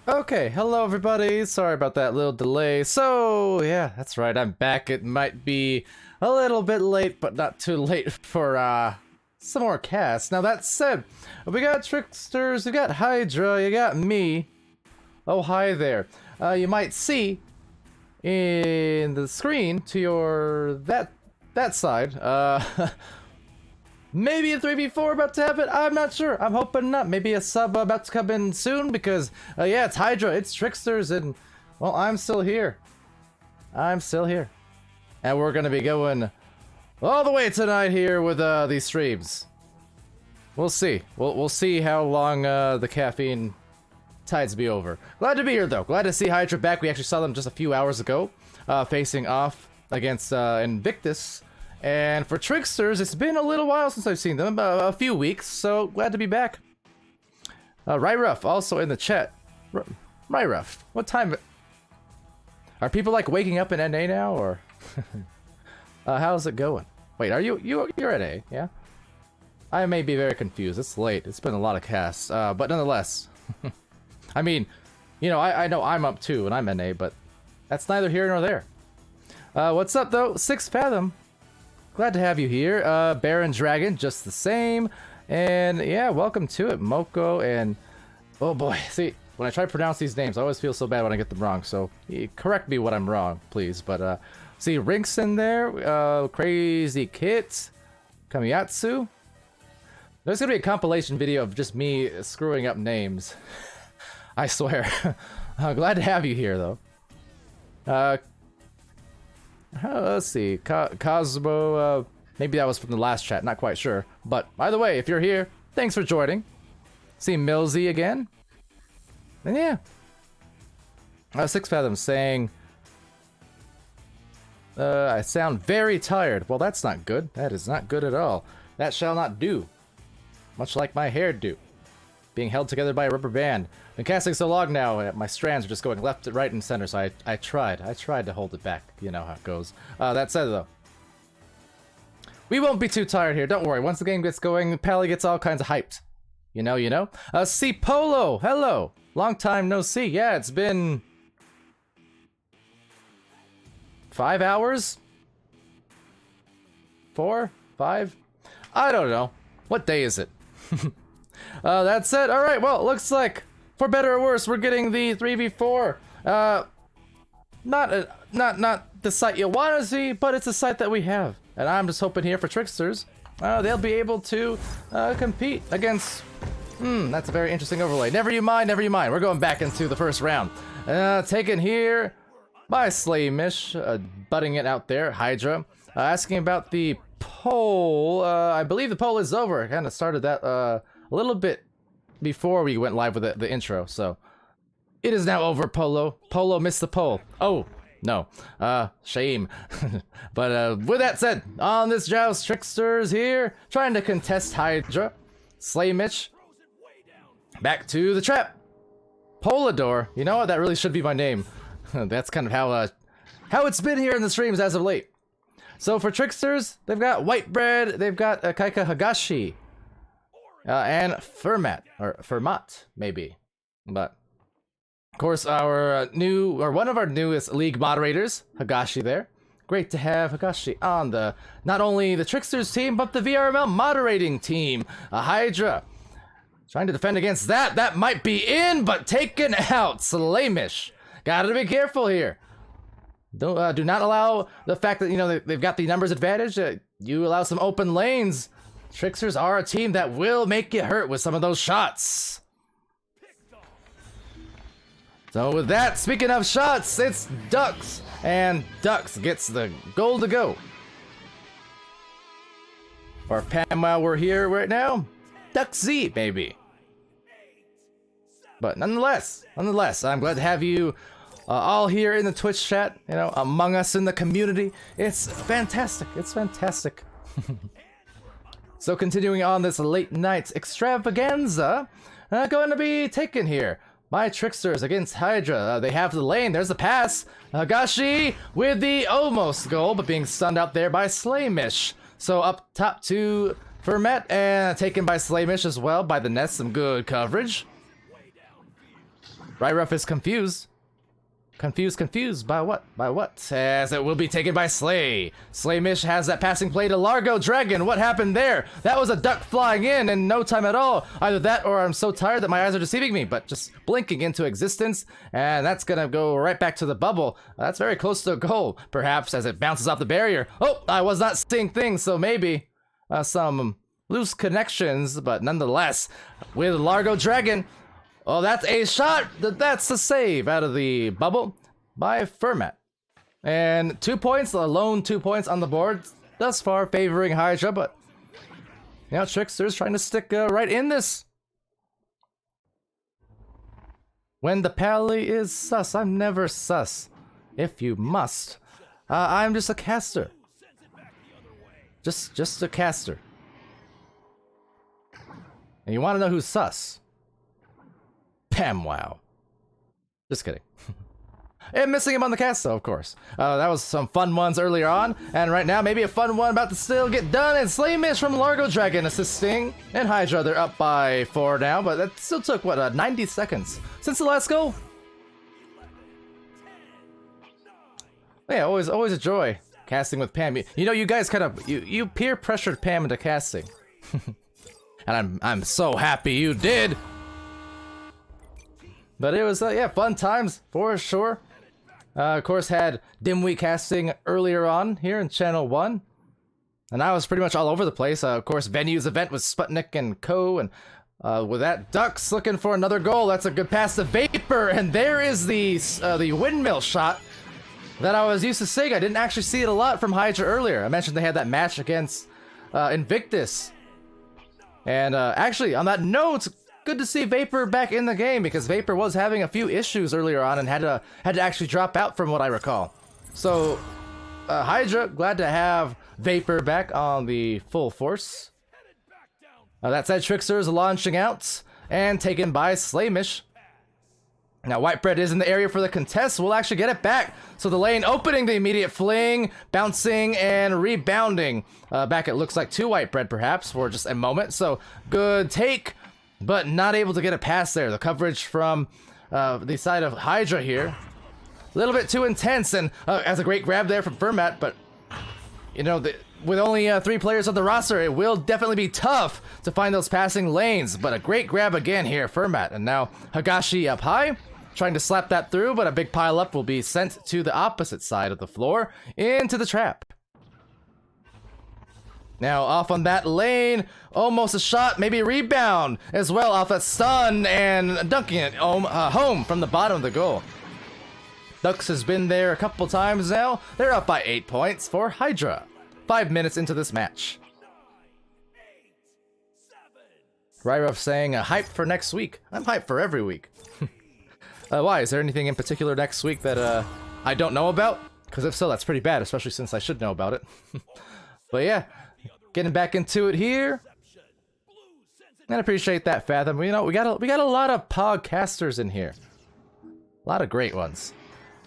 Okay, hello everybody. Sorry about that little delay. So, yeah, that's right. I'm back. It might be a little bit late, but not too late for some more casts. Now that said, we got Tricksters, we got Hydra, you got me. Oh, hi there. You might see in the screen to your that side. Maybe a 3v4 about to happen, I'm not sure. I'm hoping not. Maybe a sub about to come in soon because, yeah, it's Hydra, it's Tricksters, and, well, I'm still here. I'm still here. And we're gonna be going all the way tonight here with these streams. We'll see. We'll see how long the caffeine tides me over. Glad to be here, though. Glad to see Hydra back. We actually saw them just a few hours ago, facing off against Invictus. And for Tricksters, it's been a little while since I've seen them, a few weeks, so glad to be back. Ryruff also in the chat. Ryruff, what time? Are people like waking up in NA now, or how's it going? Wait, are you're at A? Yeah. I may be very confused. It's late. It's been a lot of casts, but nonetheless. I mean, you know, I know I'm up too, and I'm NA, but that's neither here nor there. What's up though? 6 Fathom. Glad to have you here. Baron Dragon, just the same. And yeah, welcome to it, Moko and... Oh boy, see, when I try to pronounce these names, I always feel so bad when I get them wrong, so correct me when I'm wrong, please. But, see, Rinks in there, Crazy Kit, Kamiyatsu. There's gonna be a compilation video of just me screwing up names. I swear. Glad to have you here, though. Let's see, Cosmo, maybe that was from the last chat, not quite sure. But either way, if you're here, thanks for joining. See Millsy again. And yeah. 6 Fathom saying, I sound very tired. Well, that's not good. That is not good at all. That shall not do. Much like my hair do. Being held together by a rubber band. Been casting so long now, my strands are just going left, right, and center, so I tried to hold it back. You know how it goes. That said, though, we won't be too tired here, don't worry. Once the game gets going, Pally gets all kinds of hyped. You know? C Polo, hello! Long time no see. Yeah, it's been... 5 hours? 4? 5? I don't know. What day is it? That's it. Alright, well, looks like, for better or worse, we're getting the 3v4. Not the site you want to see, but it's a site that we have. And I'm just hoping here for Tricksters, they'll be able to compete against... that's a very interesting overlay. Never you mind. We're going back into the first round. Taken here by Slaymish, butting it out there. Hydra, asking about the poll. I believe the poll is over. I kind of started that a little bit before we went live with the intro, so it is now over. Polo missed the poll. Oh no, shame. But with that said, on this joust, Tricksters here trying to contest Hydra. Slaymitch back to the trap. Palidore, you know what, that really should be my name. That's kind of how it's been here in the streams as of late. So for Tricksters, they've got White Bread, they've got Kaika Hagashi, and Fermat, maybe. But, of course, one of our newest league moderators, Hagashi there. Great to have Hagashi on not only the Tricksters team, but the VRML moderating team. Hydra, trying to defend against that. That might be in, but taken out. Slaymish. Gotta be careful here. Do not allow the fact that, you know, they've got the numbers advantage. You allow some open lanes. Tricksters are a team that will make you hurt with some of those shots. So with that, speaking of shots, it's Ducks. And Ducks gets the goal to go. Or Pam, while we're here right now, Duck Z, baby. But nonetheless, I'm glad to have you all here in the Twitch chat, you know, among us in the community. It's fantastic. So continuing on this late night extravaganza, going to be taken here by Tricksters against Hydra. They have the lane. There's the pass. Hagashi with the almost goal, but being stunned out there by Slaymish. So up top to Fermet, and taken by Slaymish as well by the Nest. Some good coverage. Ryruff is confused. Confused by what? By what? As it will be taken by Slay. Slaymish has that passing play to Largo Dragon. What happened there? That was a duck flying in no time at all. Either that or I'm so tired that my eyes are deceiving me, but just blinking into existence. And that's gonna go right back to the bubble. That's very close to a goal, perhaps, as it bounces off the barrier. Oh, I was not seeing things, so maybe some loose connections, but nonetheless, with Largo Dragon. Oh, that's a shot! That's a save out of the bubble by Fermat. And 2 points, alone 2 points on the board, thus far favoring Hydra, but you know, Tricksters trying to stick right in this. When the pally is sus, I'm never sus. If you must. I'm just a caster. Just a caster. And you want to know who's sus? Pam wow. Just kidding. And missing him on the cast, though, of course. That was some fun ones earlier on, and right now maybe a fun one about to still get done. And Slaymish from Largo Dragon assisting, and Hydra, they're up by 4 now, but that still took what 90 seconds since the last goal. Yeah, always a joy casting with Pam. You know, you guys kind of you peer pressured Pam into casting, and I'm so happy you did. But it was, yeah, fun times, for sure. Of course, had Dimwee casting earlier on here in Channel 1. And I was pretty much all over the place. Of course, Venue's event with Sputnik and Co. And with that, Ducks looking for another goal. That's a good pass to Vapor. And there is the windmill shot that I was used to seeing. I didn't actually see it a lot from Hydra earlier. I mentioned they had that match against Invictus. And actually, on that note, good to see Vapor back in the game, because Vapor was having a few issues earlier on and had to actually drop out from what I recall. So Hydra, glad to have Vapor back on the full force. That said, Tricksters launching out and taken by Slaymish. Now Whitebread is in the area for the contest. We'll actually get it back. So the lane opening, the immediate fling, bouncing and rebounding. Back it looks like to Whitebread perhaps for just a moment. So good take, but not able to get a pass there. The coverage from the side of Hydra here, a little bit too intense, and has a great grab there from Fermat, but you know, with only 3 players on the roster, it will definitely be tough to find those passing lanes, but a great grab again here, Fermat. And now Hagashi up high, trying to slap that through, but a big pile up will be sent to the opposite side of the floor, into the trap. Now off on that lane, almost a shot, maybe a rebound as well off that stun, and dunking it home from the bottom of the goal. Ducks has been there a couple times now. They're up by 8 points for Hydra. 5 minutes into this match. Ryruff saying hype for next week. I'm hyped for every week. Why? Is there anything in particular next week that I don't know about? Because if so, that's pretty bad, especially since I should know about it. But yeah. Getting back into it here, and I appreciate that, Fathom. You know, we got a lot of podcasters in here, a lot of great ones.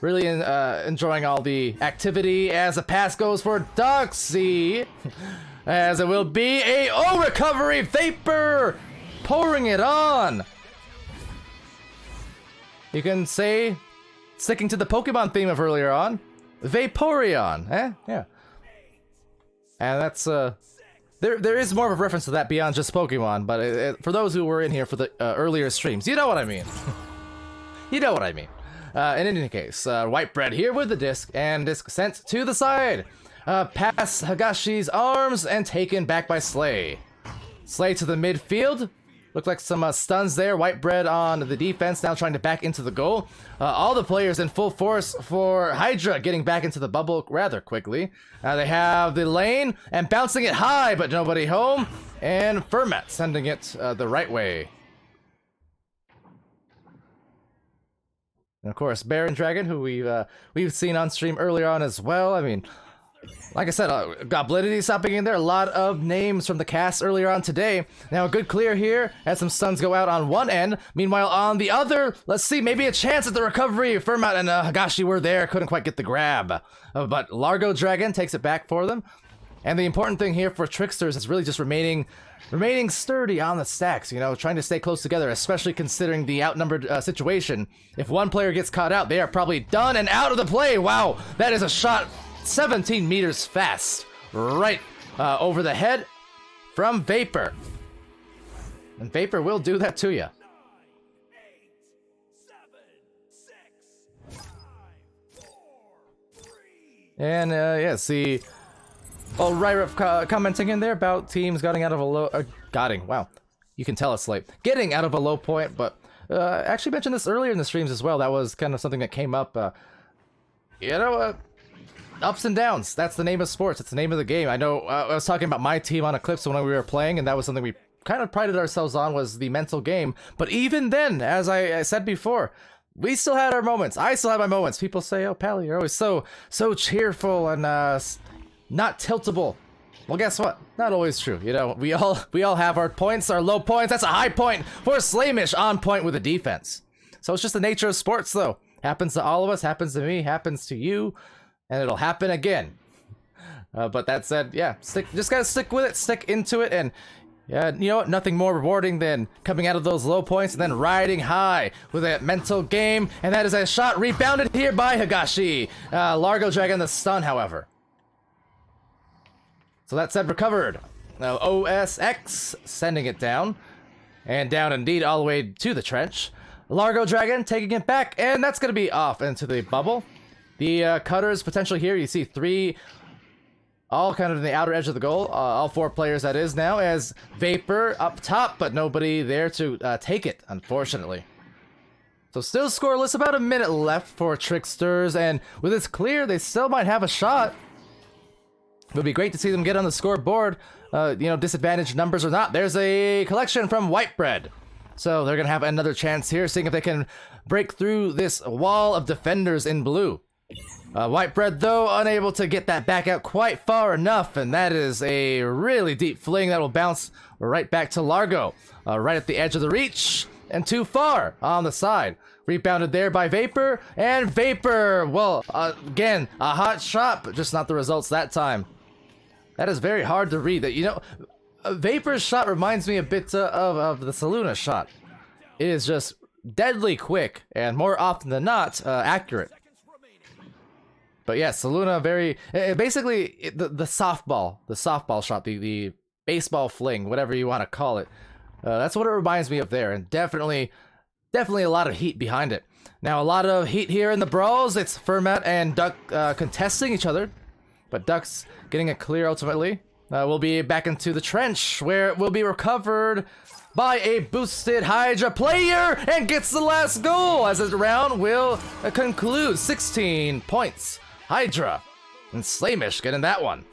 Really enjoying all the activity as the pass goes for Duxie, as it will be a recovery. Vapor pouring it on. You can say, sticking to the Pokemon theme of earlier on, Vaporeon, yeah. And that's There is more of a reference to that beyond just Pokemon, but for those who were in here for the earlier streams, you know what I mean. You know what I mean. In any case, Whitebread here with the disc, and disc sent to the side. Past Hagashi's arms and taken back by Slay. Slay to the midfield. Looked like some stuns there. Whitebread on the defense, now trying to back into the goal. All the players in full force for Hydra, getting back into the bubble rather quickly. They have the lane and bouncing it high, but nobody home. And Fermat sending it the right way. And of course, Baron Dragon, who we've seen on stream earlier on as well. I mean, like I said, Goblidity stopping in there. A lot of names from the cast earlier on today. Now a good clear here as some stuns go out on one end. Meanwhile, on the other, let's see, maybe a chance at the recovery. Fermat and Hagashi were there, couldn't quite get the grab. But Largo Dragon takes it back for them. And the important thing here for Tricksters is really just remaining sturdy on the stacks, you know, trying to stay close together, especially considering the outnumbered situation. If one player gets caught out, they are probably done and out of the play. Wow, that is a shot 17 meters fast, right over the head from Vapor. And Vapor will do that to you. And yeah, see, oh, Ryrup commenting in there about teams getting out of a low, wow, you can tell it's late, getting out of a low point, but actually mentioned this earlier in the streams as well. That was kind of something that came up, you know, ups and downs. That's the name of sports. It's the name of the game. I know I was talking about my team on Eclipse when we were playing, and that was something we kind of prided ourselves on, was the mental game. But even then, as I said before, we still had our moments. I still had my moments. People say, "Oh, Pally, you're always so cheerful and not tiltable." Well, guess what? Not always true. You know, we all have our points, our low points. That's a high point for Slamish, on point with the defense. So it's just the nature of sports, though. Happens to all of us. Happens to me. Happens to you, and it'll happen again. But that said, yeah, just gotta stick with it, stick into it, and yeah, you know what? Nothing more rewarding than coming out of those low points and then riding high with a mental game. And that is a shot rebounded here by Higashi. Largo Dragon the stun, however. So that said, recovered. Now OSX sending it down. And down indeed all the way to the trench. Largo Dragon taking it back, and that's going to be off into the bubble. The cutters potentially here, you see 3... all kind of in the outer edge of the goal. All 4 players, that is, now, as Vapor up top, but nobody there to take it, unfortunately. So still scoreless, about a minute left for Tricksters, and with this clear, they still might have a shot. It would be great to see them get on the scoreboard, you know, disadvantaged numbers or not. There's a collection from Whitebread. So they're going to have another chance here, seeing if they can break through this wall of defenders in blue. Whitebread, though, unable to get that back out quite far enough, and that is a really deep fling that will bounce right back to Largo. Right at the edge of the reach, and too far on the side. Rebounded there by Vapor, and Vapor, well, again, a hot shot, but just not the results that time. That is very hard to read. That, you know, Vapor's shot reminds me a bit of the Saluna shot. It is just deadly quick, and more often than not, accurate. But yeah, Saluna very basically the softball shot, the baseball fling, whatever you want to call it. That's what it reminds me of there, and definitely a lot of heat behind it. Now a lot of heat here in the brawls. It's Fermat and Duck contesting each other, but Duck's getting a clear ultimately. We'll be back into the trench where it will be recovered by a boosted Hydra player and gets the last goal as the round will conclude. 16 points. Hydra and Slamish getting that one.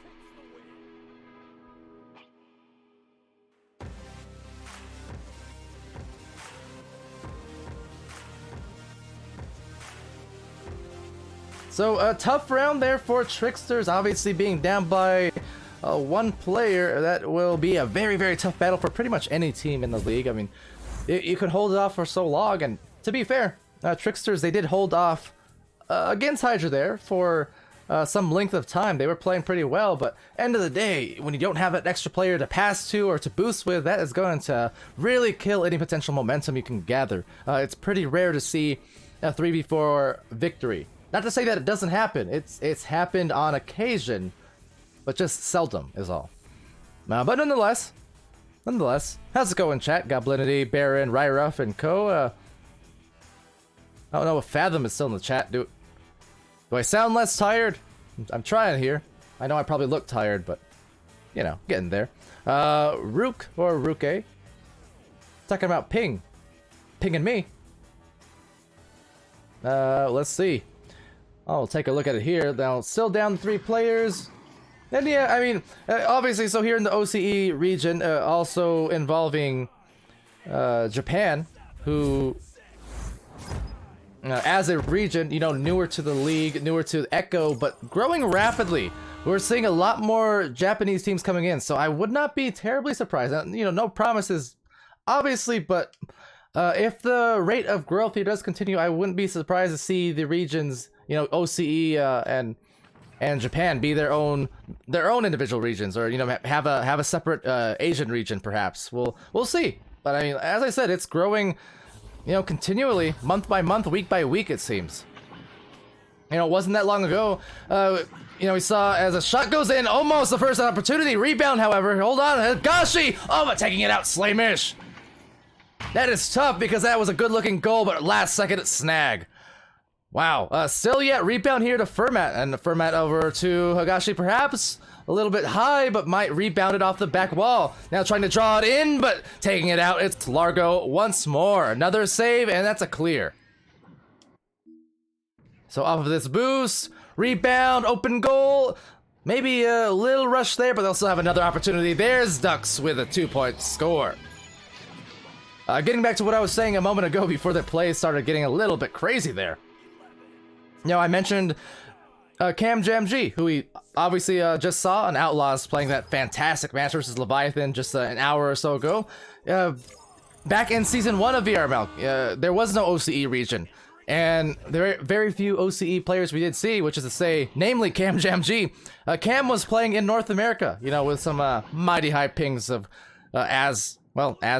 So a tough round there for Tricksters, obviously being down by one player. That will be a very tough battle for pretty much any team in the league. I mean, you could hold it off for so long, and to be fair, Tricksters, they did hold off against Hydra there for some length of time. They were playing pretty well, but end of the day, when you don't have an extra player to pass to or to boost with, that is going to really kill any potential momentum you can gather. It's pretty rare to see a 3v4 victory. Not to say that it doesn't happen. It's happened on occasion, but just seldom is all. But nonetheless, how's it going, chat? Goblinity, Baron, Ryruff, and Co. I don't know if Fathom is still in the chat. Do I sound less tired? I'm trying here. I know I probably look tired, but, you know, getting there. Rook, or Ruke, talking about Ping. Ping and me. Let's see. I'll take a look at it here. Now, still down 3 players. And yeah, I mean, obviously, so here in the OCE region, also involving Japan, who... as a region, you know, newer to the league, newer to Echo, but growing rapidly. We're seeing a lot more Japanese teams coming in, so I would not be terribly surprised. You know, no promises, obviously, but if the rate of growth here does continue, I wouldn't be surprised to see the regions, you know, OCE and and Japan be their own individual regions, or you know, have a separate Asian region perhaps. We'll see. But I mean, as I said, it's growing, you know, continually, month by month, week by week, it seems. You know, it wasn't that long ago, you know, we saw as a shot goes in, almost the first opportunity. Rebound, however, hold on, Higashi! Oh, but taking it out, Slamish! That is tough because that was a good-looking goal, but last second snag. Wow, still yet rebound here to Fermat, and Fermat over to Higashi, perhaps a little bit high, but might rebound it off the back wall. Now trying to draw it in, but taking it out, it's Largo once more. Another save, and that's a clear. So off of this boost, rebound, open goal. Maybe a little rush there, but they'll still have another opportunity. There's Ducks with a 2-point score. Getting back to what I was saying a moment ago before the play started getting a little bit crazy there. You know, I mentioned Cam Jam G, who we obviously just saw on Outlaws playing that fantastic match versus Leviathan just an hour or so ago. Back in Season 1 of VRML, there was no OCE region. And there are very few OCE players we did see, which is to say, namely Cam Jam G. Cam was playing in North America, you know, with some mighty high pings of, as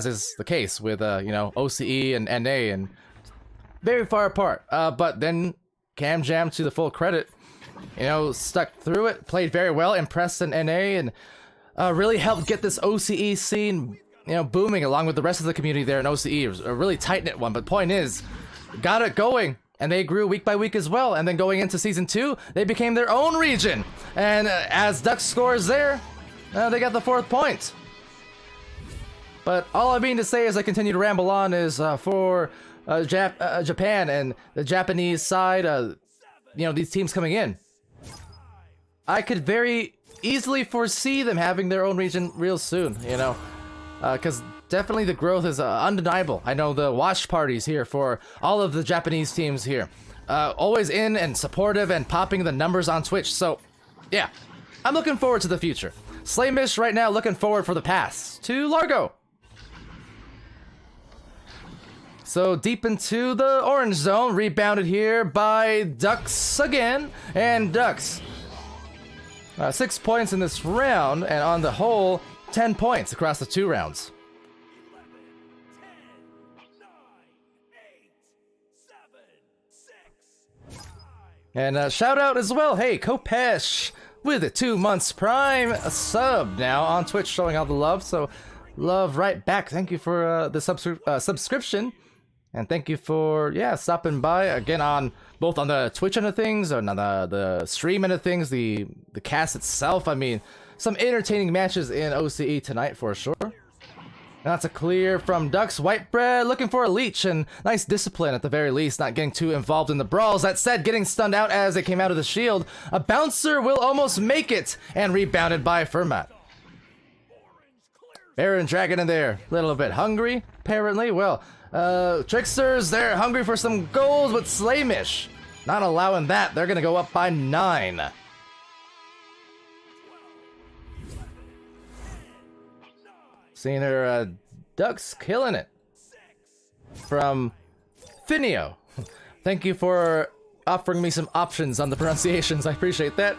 is the case with, you know, OCE and NA, and very far apart. But then Cam Jam, to the full credit, you know, stuck through it, played very well, impressed in NA, and really helped get this OCE scene, you know, booming along with the rest of the community there in OCE. It was a really tight-knit one, but point is, got it going, and they grew week by week as well, and then going into Season 2, they became their own region, and as Ducks scores there, they got the 4th point. But all I mean to say as I continue to ramble on is for Japan and the Japanese side, you know, these teams coming in, I could very easily foresee them having their own region real soon, you know, because definitely the growth is undeniable. I know the watch parties here for all of the Japanese teams here, always in and supportive and popping the numbers on Twitch. So, yeah, I'm looking forward to the future. Slamish right now looking forward for the pass to Largo. So deep into the orange zone, rebounded here by Ducks again, and Ducks 6 points in this round, and on the whole, 10 points across the 2 rounds. 10, 9, 8, 7, 6, 5. And shout out as well, hey, Kopesh with a 2 months prime, a sub now on Twitch, showing all the love. So love right back. Thank you for the subscription. And thank you for, yeah, stopping by again on both on the Twitch end of things and on the stream end of things, the cast itself. I mean, some entertaining matches in OCE tonight for sure. That's a clear from Ducks. White bread looking for a leech, and nice discipline at the very least, not getting too involved in the brawls. That said, getting stunned out as they came out of the shield. A bouncer will almost make it, and rebounded by Fermat. Baron Dragon in there, a little bit hungry, apparently. Well, Tricksters, they're hungry for some goals, but Slamish not allowing that. They're gonna go up by 9. Seeing her Ducks killing it from Finio. Thank you for offering me some options on the pronunciations. I appreciate that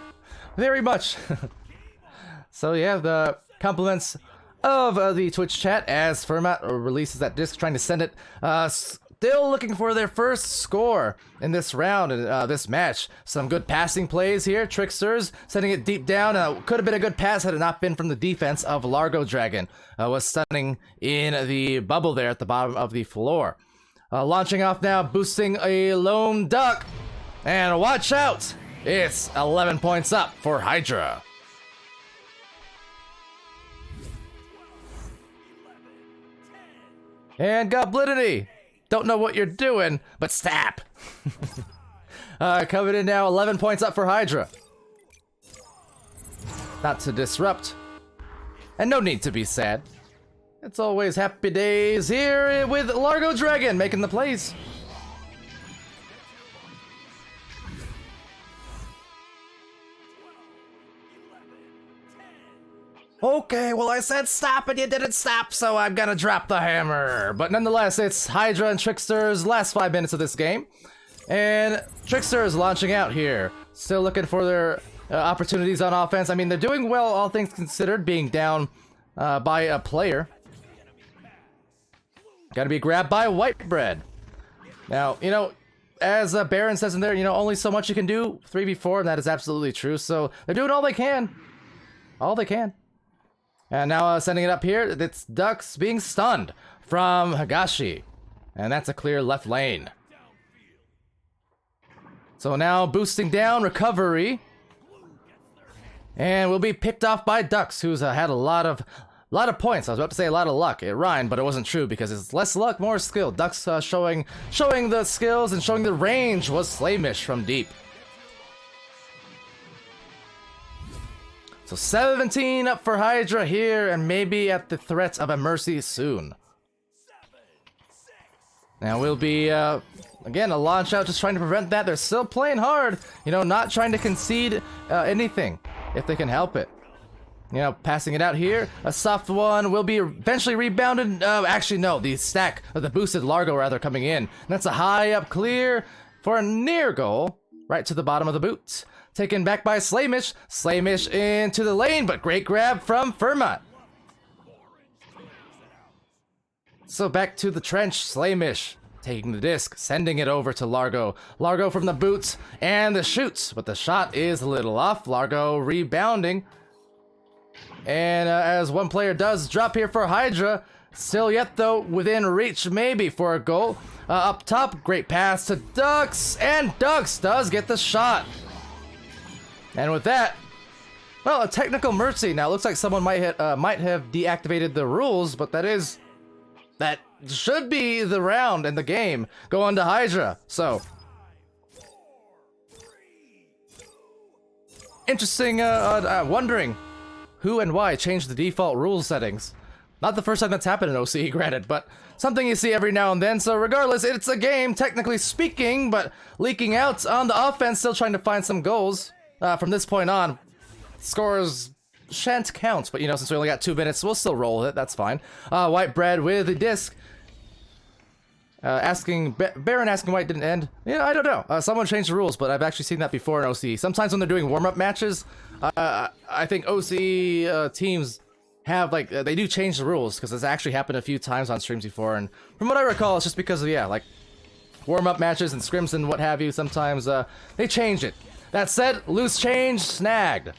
very much. So yeah, the compliments of the Twitch chat as Fermat releases that disc, trying to send it. Still looking for their first score in this round and this match. Some good passing plays here. Tricksters sending it deep down. Could have been a good pass had it not been from the defense of Largo Dragon. Was stunning in the bubble there at the bottom of the floor. Launching off now, boosting a lone duck. And watch out! It's 11 points up for Hydra. And Goblinity! Don't know what you're doing, but stop! Coming in now, 11 points up for Hydra. Not to disrupt. And no need to be sad. It's always happy days here with Largo Dragon making the plays. Okay, well I said stop and you didn't stop, so I'm gonna drop the hammer. But nonetheless, it's Hydra and Tricksters' last 5 minutes of this game. And Tricksters launching out here. Still looking for their opportunities on offense. I mean, they're doing well, all things considered, being down by a player. Gotta be grabbed by White Bread. Now, you know, as Baron says in there, you know, only so much you can do 3v4, and that is absolutely true. So they're doing all they can. All they can. And now sending it up here, it's Ducks being stunned from Higashi. And that's a clear left lane. So now boosting down, recovery. And we'll be picked off by Ducks, who's had a lot of points. I was about to say a lot of luck. It rhymed, but it wasn't true because it's less luck, more skill. Ducks showing the skills and showing the range was Slamish from deep. So 17 up for Hydra here, and maybe at the threat of a Mercy soon. Now we'll be, again, a launch out just trying to prevent that. They're still playing hard, you know, not trying to concede anything if they can help it. You know, passing it out here. A soft one will be eventually rebounded. Actually, no, the stack of the boosted Largo rather coming in. And that's a high up clear for a near goal. Right to the bottom of the boot. Taken back by Slamish. Slamish into the lane, but great grab from Fermat. So back to the trench. Slamish taking the disc, sending it over to Largo. Largo from the boots and the shoots, but the shot is a little off. Largo rebounding. And as one player does drop here for Hydra, still yet though within reach maybe for a goal. Up top, great pass to Ducks, and Ducks does get the shot. And with that, well, a technical mercy. Now it looks like someone might have deactivated the rules, but that should be the round in the game going to Hydra. So interesting, wondering who and why changed the default rule settings. Not the first time that's happened in OCE, granted, but something you see every now and then. So regardless, it's a game, technically speaking, but leaking out on the offense, still trying to find some goals. From this point on, scores shan't count, but you know, since we only got 2 minutes, we'll still roll with it, that's fine. White Bread with the disc. Baron asking why it didn't end. Yeah, I don't know. Someone changed the rules, but I've actually seen that before in OCE. Sometimes when they're doing warm-up matches, I think OCE teams have, like, they do change the rules, because it's actually happened a few times on streams before, and from what I recall, it's just because of, yeah, like, warm-up matches and scrims and what have you, sometimes, they change it. That said, loose change, snagged.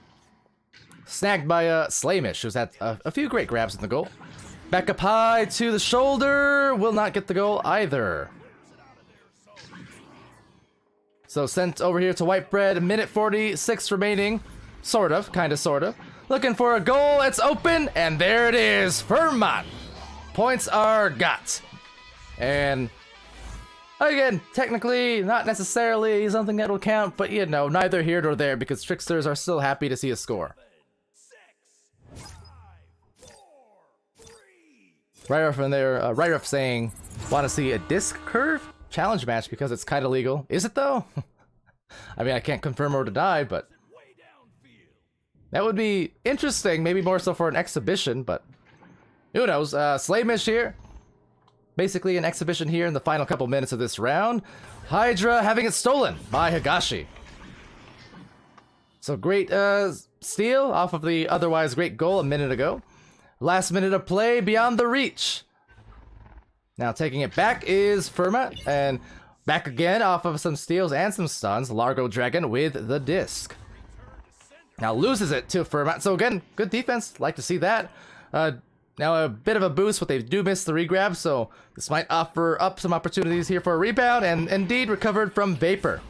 Snagged by, Slamish, who's had a few great grabs in the goal. Back up high to the shoulder, will not get the goal either. So sent over here to White Bread, minute 46 remaining. Sort of, kind of, sort of. Looking for a goal, it's open, and there it is, Fermat. Points are got. And again, technically, not necessarily something that will count, but you know, neither here nor there, because Tricksters are still happy to see a score. Right off in there, right off saying, want to see a disc curve challenge match because it's kind of legal. Is it though? I mean, I can't confirm or deny, but that would be interesting. Maybe more so for an exhibition, but who knows? Slamish here. Basically an exhibition here in the final couple minutes of this round. Hydra having it stolen by Higashi. So great steal off of the otherwise great goal a minute ago. Last minute of play beyond the reach. Now taking it back is Fermat, and back again off of some steals and some stuns. Largo Dragon with the disc. Now loses it to Fermat. So again, good defense. Like to see that. Now a bit of a boost, but they do miss the regrab, so this might offer up some opportunities here for a rebound, and indeed recovered from Vapor.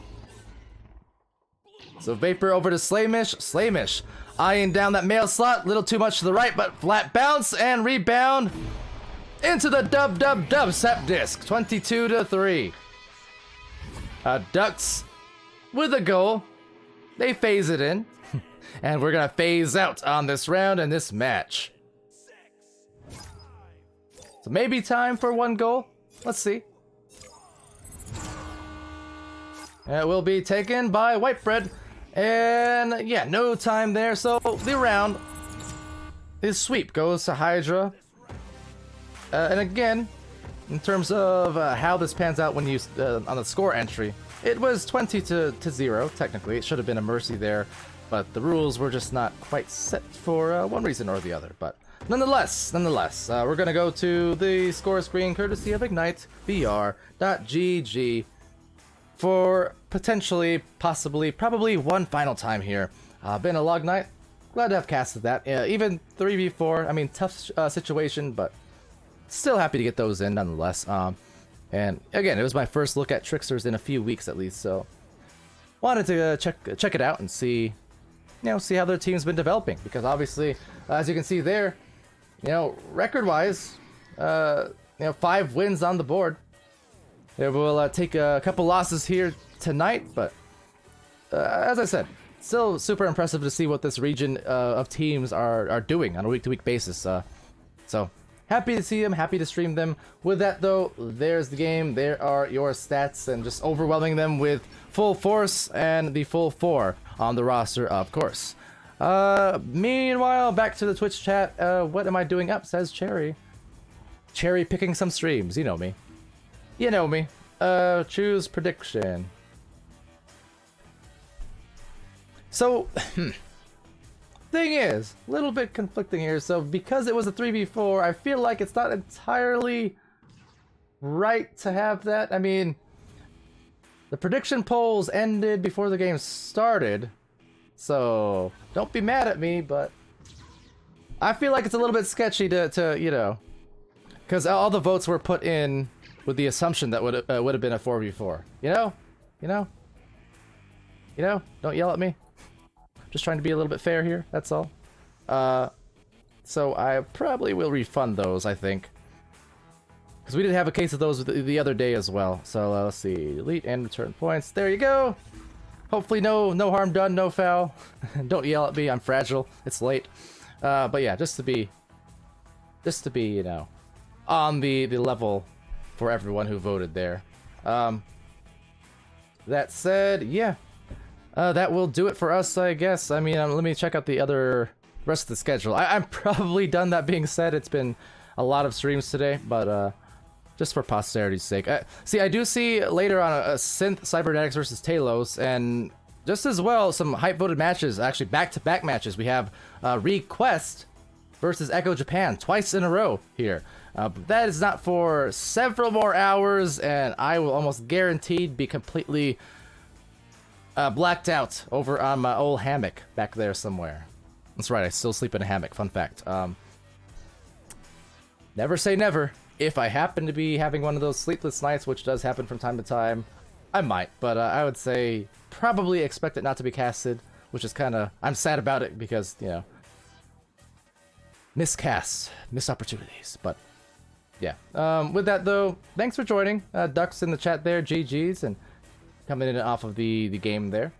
So Vapor over to Slamish. Slamish eyeing down that mail slot, little too much to the right, but flat bounce and rebound into the dub set disc. 22-3. Ducks with a goal. They phase it in. And we're gonna phase out on this round and this match. So maybe time for one goal. Let's see. It will be taken by White Bread. And yeah, no time there. So the round is sweep goes to Hydra. And again, in terms of how this pans out when you on the score entry, it was 20-0. Technically, it should have been a mercy there. but the rules were just not quite set for one reason or the other. But nonetheless, we're gonna go to the score screen courtesy of IgniteVR.gg for potentially, possibly, probably one final time here. Been a long night. Glad to have casted that. Even 3v4, I mean, tough situation, but still happy to get those in nonetheless. And again, it was my first look at Tricksters in a few weeks at least, so wanted to check it out and see, see how their team's been developing. Because obviously, as you can see there, record-wise, 5 wins on the board. It will take a couple losses here tonight, but as I said, still super impressive to see what this region of teams are doing on a week-to-week basis. So happy to see them, happy to stream them. With that though, there's the game. There are your stats, and just overwhelming them with full force and the full 4 on the roster, of course. Meanwhile, back to the Twitch chat. What am I doing up? Says Cherry. Cherry picking some streams. You know me. You know me. Choose prediction. So, thing is, a little bit conflicting here. So, because it was a 3v4, I feel like it's not entirely right to have that. I mean, the prediction polls ended before the game started. So, don't be mad at me, but I feel like it's a little bit sketchy to because all the votes were put in with the assumption that would have been a 4v4. Don't yell at me. Just trying to be a little bit fair here, that's all. So I probably will refund those, I think. Because we did have a case of those the other day as well. So let's see, delete and return points. There you go. Hopefully no harm done, no foul. Don't yell at me, I'm fragile. It's late. But yeah, just to be, on the level for everyone who voted there. That said, yeah. That will do it for us, I guess. I mean, let me check out the rest of the schedule. I'm probably done. That being said, it's been a lot of streams today, but just for posterity's sake. See, I do see later on a Synth Cybernetics versus Talos, and just as well some hype voted matches, actually back-to-back matches. We have Request versus Echo Japan twice in a row here. That is not for several more hours, and I will almost guaranteed be completely blacked out over on my old hammock back there somewhere. That's right, I still sleep in a hammock. Fun fact. Never say never. If I happen to be having one of those sleepless nights, which does happen from time to time, I might. But I would say probably expect it not to be casted, which is kind of... I'm sad about it because, miscasts, missed opportunities. But yeah. With that though, thanks for joining. Ducks in the chat there, GG's, and coming in off of the game there.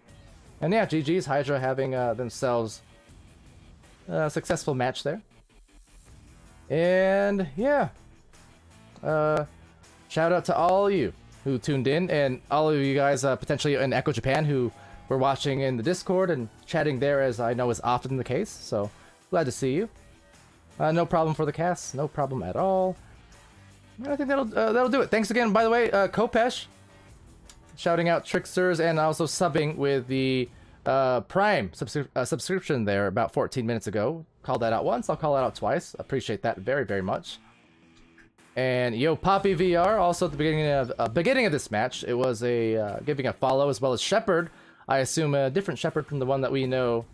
And yeah, GG's, Hydra having themselves a successful match there. And yeah, shout out to all of you who tuned in, and all of you guys potentially in Echo Japan who were watching in the Discord and chatting there, as I know is often the case. So glad to see you. No problem for the cast, no problem at all. I think that'll do it. Thanks again, by the way, Kopesh, shouting out Tricksters and also subbing with the Prime subscription there about 14 minutes ago. Called that out once, I'll call it out twice. Appreciate that very, very much. And Yo Poppy VR, also at the beginning of this match, it was a giving a follow, as well as Shepard. I assume a different Shepard from the one that we know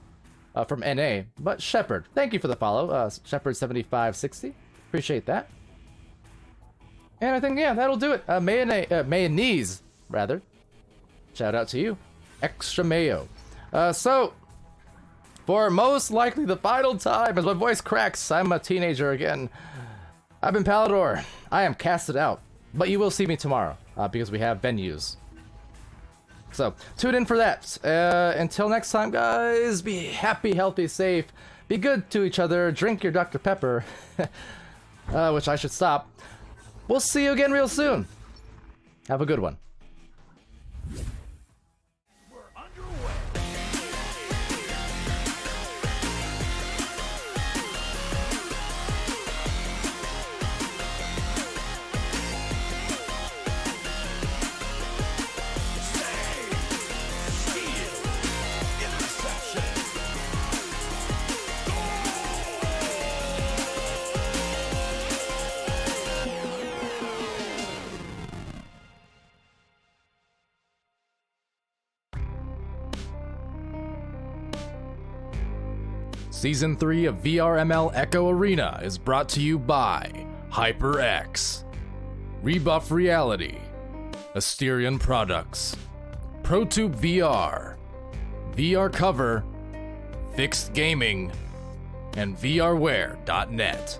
from NA, but Shepard. Thank you for the follow, Shepard7560. Appreciate that. And I think, yeah, that'll do it. Mayonnaise, rather. Shout out to you. Extra mayo. So, for most likely the final time, as my voice cracks, I'm a teenager again. I've been Palidore. I am casted out. But you will see me tomorrow, because we have venues. So, tune in for that. Until next time, guys, be happy, healthy, safe. Be good to each other. Drink your Dr. Pepper. Which I should stop. We'll see you again real soon. Have a good one. Interception. Season 3 of VRML Echo Arena is brought to you by HyperX, Rebuff Reality, Asterion Products, ProTube VR, VR Cover, Fixed Gaming, and VRware.net.